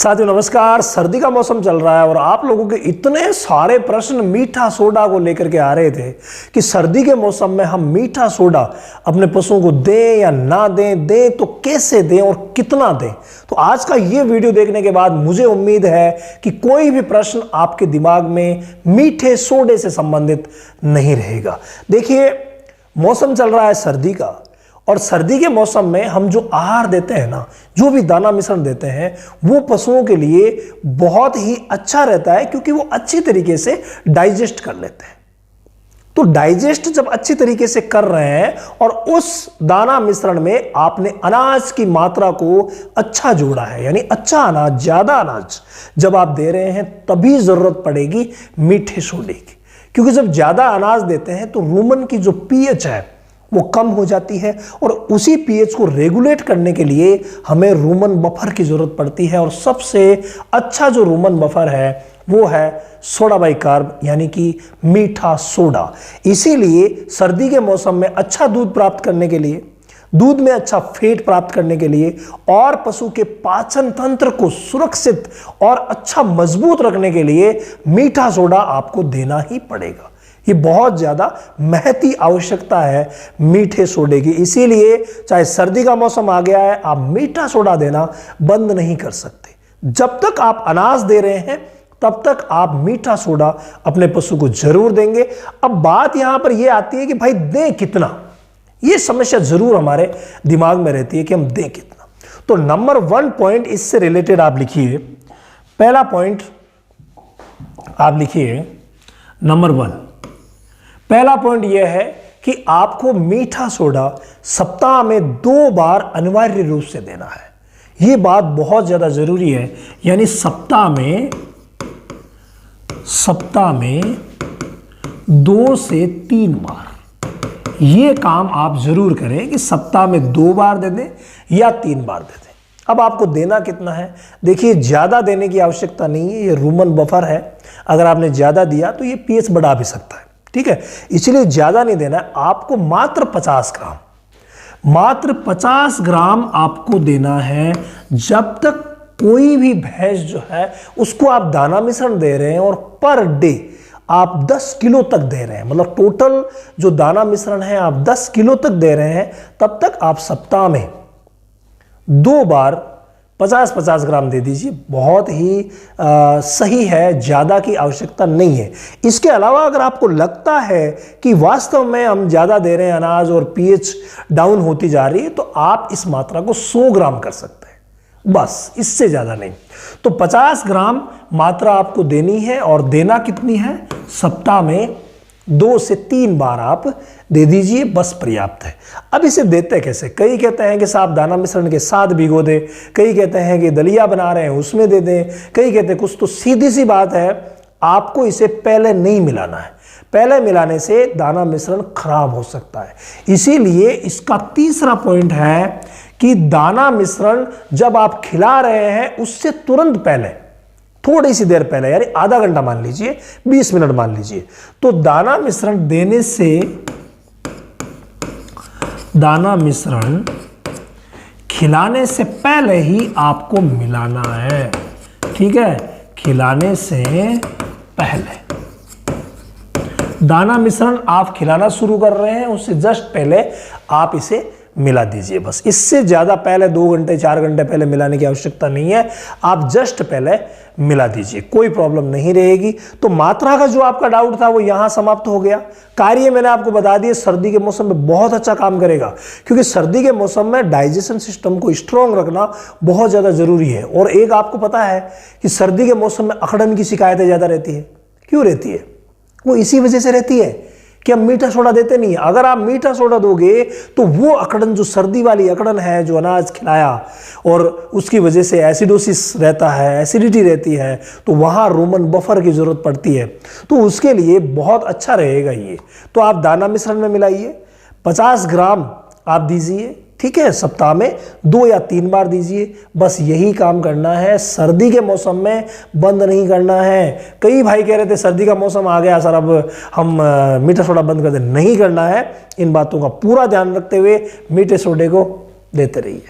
साथियों नमस्कार। सर्दी का मौसम चल रहा है और आप लोगों के इतने सारे प्रश्न मीठा सोडा को लेकर के आ रहे थे कि सर्दी के मौसम में हम मीठा सोडा अपने पशुओं को दें या ना दें, दें तो कैसे दें और कितना दें। तो आज का ये वीडियो देखने के बाद मुझे उम्मीद है कि कोई भी प्रश्न आपके दिमाग में मीठे सोडे से संबंधित नहीं रहेगा। देखिए, मौसम चल रहा है सर्दी का और सर्दी के मौसम में हम जो आहार देते हैं ना, जो भी दाना मिश्रण देते हैं, वो पशुओं के लिए बहुत ही अच्छा रहता है क्योंकि वो अच्छी तरीके से डाइजेस्ट कर लेते हैं। तो डाइजेस्ट जब अच्छी तरीके से कर रहे हैं और उस दाना मिश्रण में आपने अनाज की मात्रा को अच्छा जोड़ा है, यानी अच्छा अनाज, ज्यादा अनाज जब आप दे रहे हैं तभी जरूरत पड़ेगी मीठे सोडे की। क्योंकि जब ज्यादा अनाज देते हैं तो रूमन की जो पीएच है वो कम हो जाती है और उसी पीएच को रेगुलेट करने के लिए हमें रूमन बफर की जरूरत पड़ती है। और सबसे अच्छा जो रूमन बफर है वो है सोडा बाइकार्ब, यानी कि मीठा सोडा। इसीलिए सर्दी के मौसम में अच्छा दूध प्राप्त करने के लिए, दूध में अच्छा फैट प्राप्त करने के लिए और पशु के पाचन तंत्र को सुरक्षित और अच्छा मजबूत रखने के लिए मीठा सोडा आपको देना ही पड़ेगा। ये बहुत ज्यादा महती आवश्यकता है मीठे सोडे की। इसीलिए चाहे सर्दी का मौसम आ गया है, आप मीठा सोडा देना बंद नहीं कर सकते। जब तक आप अनाज दे रहे हैं तब तक आप मीठा सोडा अपने पशु को जरूर देंगे। अब बात यहां पर यह आती है कि भाई दें कितना, यह समस्या जरूर हमारे दिमाग में रहती है कि हम दें कितना। तो नंबर 1 पॉइंट इससे रिलेटेड आप लिखिए। पहला पॉइंट आप लिखिए, नंबर 1। पहला पॉइंट यह है कि आपको मीठा सोडा सप्ताह में 2 बार अनिवार्य रूप से देना है। यह बात बहुत ज्यादा जरूरी है, यानी सप्ताह में 2 से 3 बार यह काम आप जरूर करें कि सप्ताह में 2 बार दे दें या 3 बार दे दें। अब आपको देना कितना है, देखिए ज्यादा देने की आवश्यकता नहीं है। यह रूमन बफर है, अगर आपने ज्यादा दिया तो यह पीएच बढ़ा भी सकता है, ठीक है। इसलिए ज्यादा नहीं देना है आपको। मात्र 50 ग्राम आपको देना है। जब तक कोई भी भैंस जो है उसको आप दाना मिश्रण दे रहे हैं और पर डे आप 10 किलो तक दे रहे हैं, मतलब टोटल जो दाना मिश्रण है आप 10 किलो तक दे रहे हैं, तब तक आप सप्ताह में 2 बार 50-50 ग्राम दे दीजिए। बहुत ही सही है, ज़्यादा की आवश्यकता नहीं है। इसके अलावा अगर आपको लगता है कि वास्तव में हम ज़्यादा दे रहे हैं अनाज और पीएच डाउन होती जा रही है, तो आप इस मात्रा को 100 ग्राम कर सकते हैं, बस, इससे ज़्यादा नहीं। तो 50 ग्राम मात्रा आपको देनी है और देना कितनी है, सप्ताह में 2 से 3 बार आप दे दीजिए, बस पर्याप्त है। अब इसे देते कैसे, कई कहते हैं कि साहब दाना मिश्रण के साथ भिगो दे, कई कहते हैं कि दलिया बना रहे हैं उसमें दे दें, कई कहते हैं कुछ। तो सीधी सी बात है, आपको इसे पहले नहीं मिलाना है। पहले मिलाने से दाना मिश्रण खराब हो सकता है। इसीलिए इसका तीसरा पॉइंट है कि दाना मिश्रण जब आप खिला रहे हैं उससे तुरंत पहले, थोड़ी सी देर पहले, यानी आधा घंटा मान लीजिए, 20 मिनट मान लीजिए, तो दाना मिश्रण देने से, दाना मिश्रण खिलाने से पहले ही आपको मिलाना है, ठीक है। खिलाने से पहले दाना मिश्रण आप खिलाना शुरू कर रहे हैं, उससे जस्ट पहले आप इसे मिला दीजिए, बस। इससे ज्यादा पहले 2 घंटे 4 घंटे पहले मिलाने की आवश्यकता नहीं है। आप जस्ट पहले मिला दीजिए, कोई प्रॉब्लम नहीं रहेगी। तो मात्रा का जो आपका डाउट था वो यहां समाप्त हो गया। कार्य मैंने आपको बता दिया, सर्दी के मौसम में बहुत अच्छा काम करेगा, क्योंकि सर्दी के मौसम में डाइजेशन सिस्टम को स्ट्रांग रखना बहुत ज्यादा जरूरी है। और एक आपको पता है कि सर्दी के मौसम में अकड़न की शिकायतें ज्यादा रहती है। क्यों रहती है? वो इसी वजह से रहती है कि हम मीठा सोडा देते नहीं है। अगर आप मीठा सोडा दोगे तो वो अकड़न, जो सर्दी वाली अकड़न है, जो अनाज खिलाया और उसकी वजह से एसिडोसिस रहता है, एसिडिटी रहती है, तो वहाँ रूमन बफर की जरूरत पड़ती है। तो उसके लिए बहुत अच्छा रहेगा ये। तो आप दाना मिश्रण में मिलाइए, 50 ग्राम आप दीजिए, ठीक है। सप्ताह में 2 या 3 बार दीजिए, बस यही काम करना है। सर्दी के मौसम में बंद नहीं करना है। कई भाई कह रहे थे सर्दी का मौसम आ गया सर, अब हम मीठा सोडा बंद कर दें। नहीं करना है। इन बातों का पूरा ध्यान रखते हुए मीठे सोडे को देते रहिए।